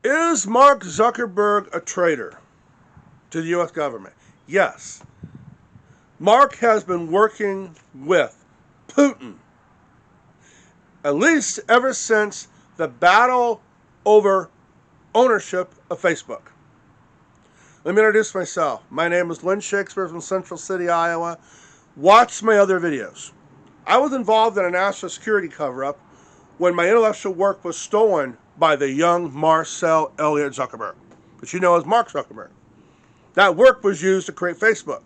Is Mark Zuckerberg a traitor to the U.S. government? Yes. Mark has been working with Putin at least ever since the battle over ownership of Facebook. Let me introduce myself. My name is Lynn Shakespeare from Central City, Iowa. Watch my other videos. I was involved in a national security cover-up when my intellectual work was stolen by the young Marcel Elliott Zuckerberg, which you know as Mark Zuckerberg. That work was used to create Facebook,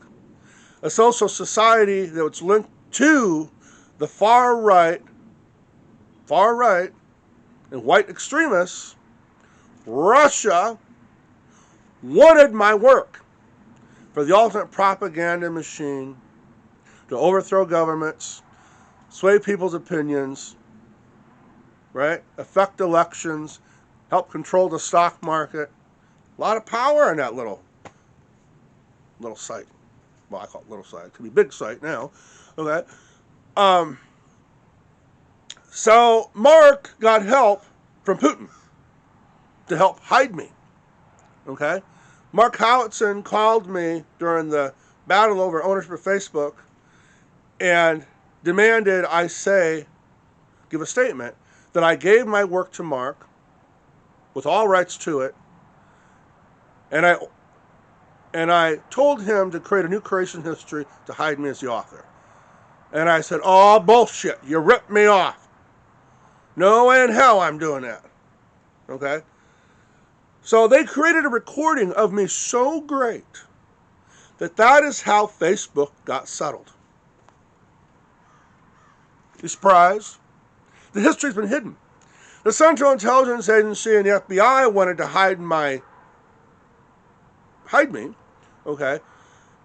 a social society that was linked to the far right and white extremists. Russia wanted my work for the ultimate propaganda machine to overthrow governments, sway people's opinions, right? Affect elections, help control the stock market. A lot of power in that little site. Well, I call it little site. It could be big site now. Okay. So Mark got help from Putin to help hide me. Okay. Mark Howitson called me during the battle over ownership of Facebook and demanded I give a statement that I gave my work to Mark with all rights to it, and I told him to create a new creation history to hide me as the author. And I said, oh, bullshit, you ripped me off. No way in hell I'm doing that. Okay? So they created a recording of me so great that is how Facebook got settled. You surprised? The history's been hidden. The Central Intelligence Agency and the FBI wanted to hide me, okay,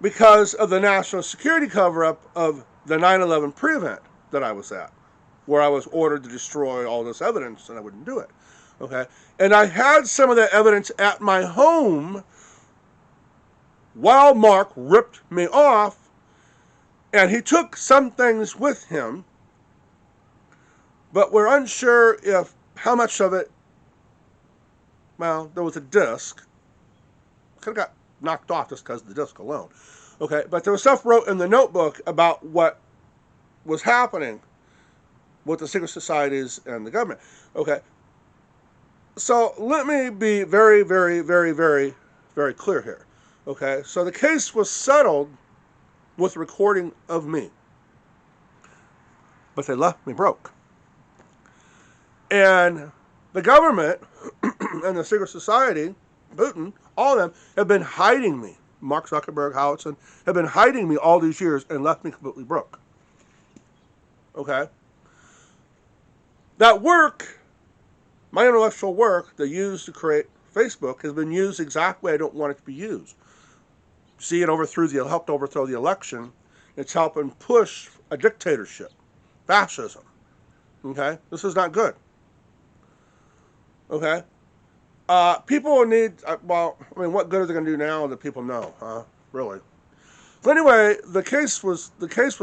because of the national security cover-up of the 9/11 pre-event that I was at, where I was ordered to destroy all this evidence, and I wouldn't do it, okay? And I had some of that evidence at my home while Mark ripped me off, and he took some things with him, but we're unsure if how much of it, well, there was a disc. Could have got knocked off just because of the disc alone. Okay, but there was stuff wrote in the notebook about what was happening with the secret societies and the government. Okay, so let me be very, very, very, very, very clear here. Okay, so the case was settled with recording of me, but they left me broke. And the government and the secret society, Putin, all of them have been hiding me. Mark Zuckerberg, Howitson, have been hiding me all these years and left me completely broke. Okay? That work, my intellectual work that used to create Facebook, has been used exactly I don't want it to be used. See, it helped overthrow the election. It's helping push a dictatorship, fascism. Okay? This is not good. Okay? People need, what good are they going to do now that people know, huh? Really? So anyway, the case was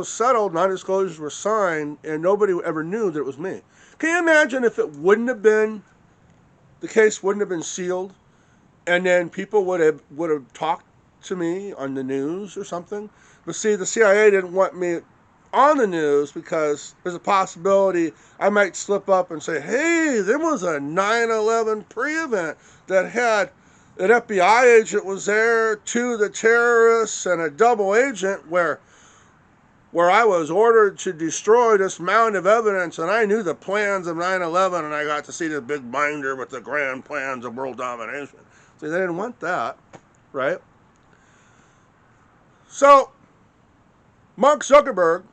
settled, nondisclosures were signed, and nobody ever knew that it was me. Can you imagine if it wouldn't have been, the case wouldn't have been sealed, and then people would have talked to me on the news or something? But see, the CIA didn't want me on the news because there's a possibility I might slip up and say, hey, there was a 9/11 pre-event that had an FBI agent was there, two the terrorists, and a double agent where I was ordered to destroy this mound of evidence, and I knew the plans of 9/11, and I got to see the big binder with the grand plans of world domination. See, they didn't want that, right? So, Mark Zuckerberg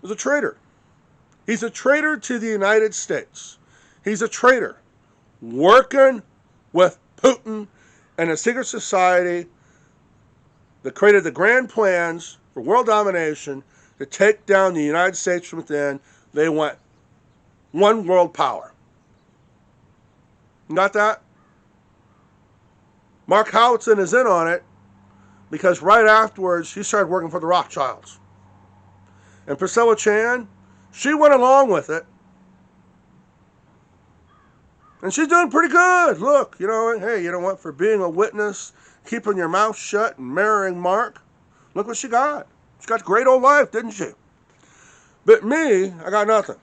is a traitor. He's a traitor to the United States. He's a traitor working with Putin and a secret society that created the grand plans for world domination to take down the United States from within. They want one world power. Got that? Mark Howitson is in on it because right afterwards he started working for the Rothschilds. And Priscilla Chan, she went along with it. And she's doing pretty good. Look, hey, you know what? For being a witness, keeping your mouth shut and marrying Mark, look what she got. She got a great old life, didn't she? But me, I got nothing.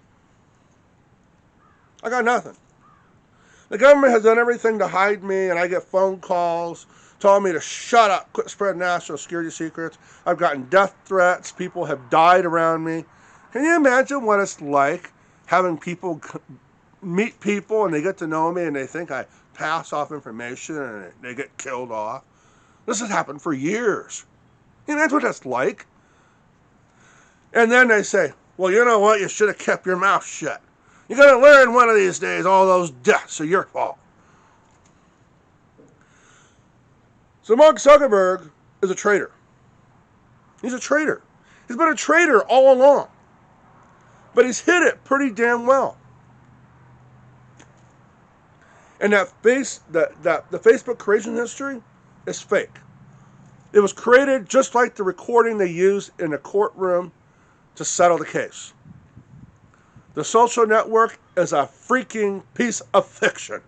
I got nothing. The government has done everything to hide me, and I get phone calls telling me to shut up, quit spreading national security secrets. I've gotten death threats. People have died around me. Can you imagine what it's like having people meet people and they get to know me and they think I pass off information and they get killed off? This has happened for years. You know, that's what that's like. And then they say, well, you know what? You should have kept your mouth shut. You're going to learn one of these days all those deaths are your fault. So Mark Zuckerberg is a traitor. He's a traitor. He's been a traitor all along. But he's hid it pretty damn well. And the Facebook creation history is fake. It was created just like the recording they used in a courtroom to settle the case. The social network is a freaking piece of fiction.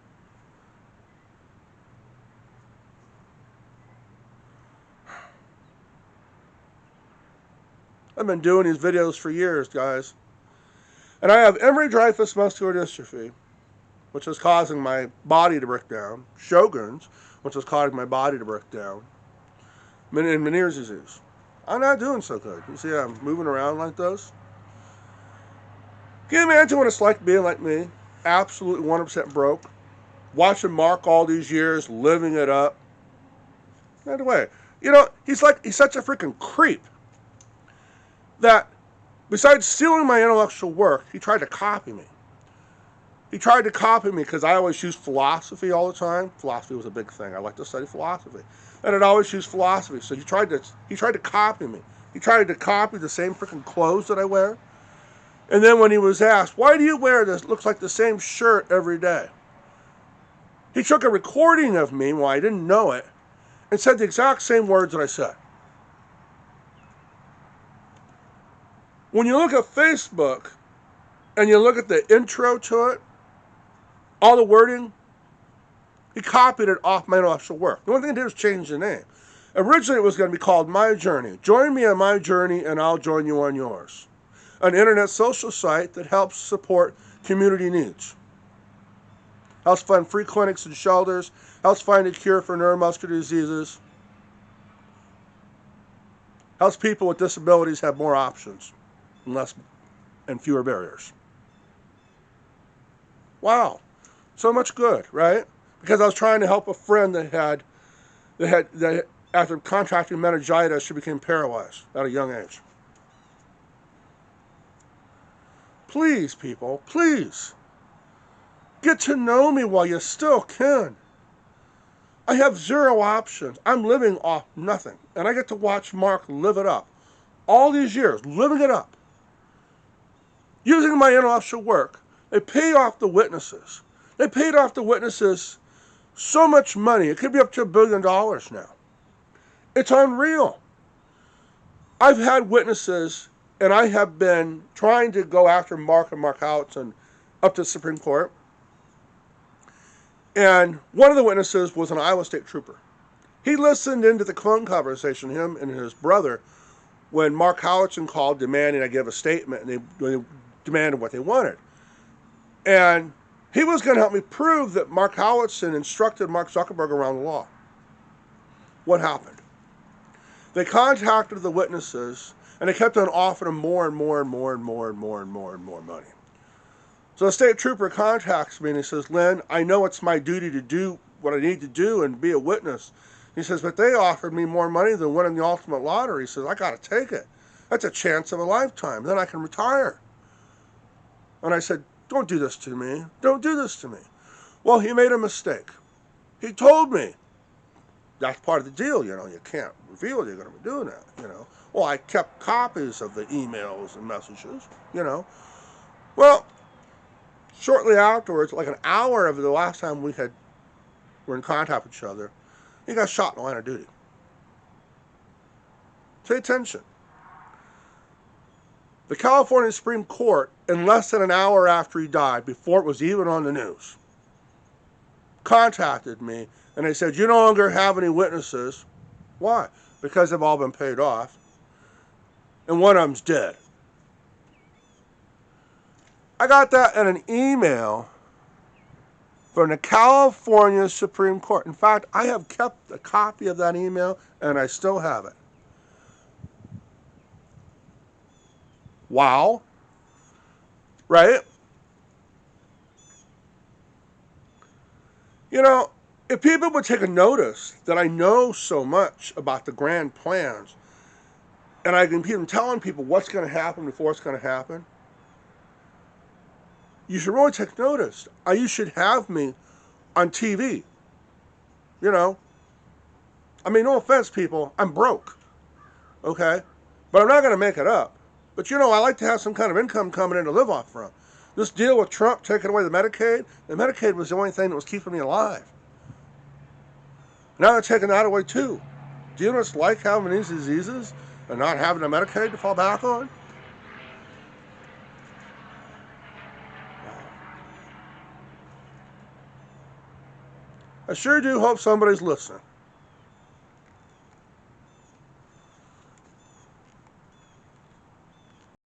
I've been doing these videos for years, guys. And I have Emery-Dreifuss muscular dystrophy, which is causing my body to break down. Sjogren's, which is causing my body to break down. And Meniere's disease. I'm not doing so good. You see I'm moving around like this? Can you imagine what it's like being like me? Absolutely 100% broke. Watching Mark all these years, living it up. By the way, he's such a freaking creep that besides stealing my intellectual work, he tried to copy me. He tried to copy me because I always used philosophy all the time. Philosophy was a big thing. I like to study philosophy. And I'd always use philosophy. So he tried to copy me. He tried to copy the same freaking clothes that I wear. And then when he was asked, why do you wear this? It looks like the same shirt every day. He took a recording of me while I didn't know it and said the exact same words that I said. When you look at Facebook and you look at the intro to it, all the wording, he copied it off my intellectual work. The only thing he did was change the name. Originally, it was going to be called My Journey. Join me on my journey, and I'll join you on yours. An internet social site that helps support community needs. Helps fund free clinics and shelters. Helps find a cure for neuromuscular diseases. Helps people with disabilities have more options and fewer barriers. Wow. So much good, right? Because I was trying to help a friend that after contracting meningitis, she became paralyzed at a young age. Please, people, please, get to know me while you still can. I have zero options. I'm living off nothing. And I get to watch Mark live it up. All these years, living it up. Using my intellectual work. They pay off the witnesses. They paid off the witnesses so much money. It could be up to $1 billion now. It's unreal. I've had witnesses, and I have been trying to go after Mark and Mark Howitson up to the Supreme Court. And one of the witnesses was an Iowa State trooper. He listened into the phone conversation, him and his brother, when Mark Howitson called demanding I give a statement, and they demanded what they wanted. And he was going to help me prove that Mark Howitson instructed Mark Zuckerberg around the law. What happened? They contacted the witnesses, and they kept on offering them more and more and more and more and more and more and more money. So the state trooper contacts me and he says, Lynn, I know it's my duty to do what I need to do and be a witness. He says, but they offered me more money than winning the ultimate lottery. He says, I got to take it. That's a chance of a lifetime. Then I can retire. And I said, don't do this to me. Don't do this to me. Well, he made a mistake. He told me. That's part of the deal, you can't reveal you're going to be doing that, Well, I kept copies of the emails and messages, Well, shortly afterwards, like an hour of the last time we were in contact with each other, he got shot in the line of duty. Pay attention. The California Supreme Court, in less than an hour after he died, before it was even on the news, contacted me and they said, you no longer have any witnesses. Why? Because they've all been paid off. And one of them's dead. I got that in an email from the California Supreme Court. In fact, I have kept a copy of that email and I still have it. Wow. Right? You know, if people would take a notice that I know so much about the grand plans, and I can keep telling people what's going to happen before it's going to happen, you should really take notice. You should have me on TV. You know, I mean, no offense, people, I'm broke. Okay? But I'm not going to make it up. But you know, I like to have some kind of income coming in to live off from. This deal with Trump taking away the Medicaid was the only thing that was keeping me alive. Now they're taking that away too. Do you know what it's like having these diseases and not having a Medicaid to fall back on? I sure do hope somebody's listening.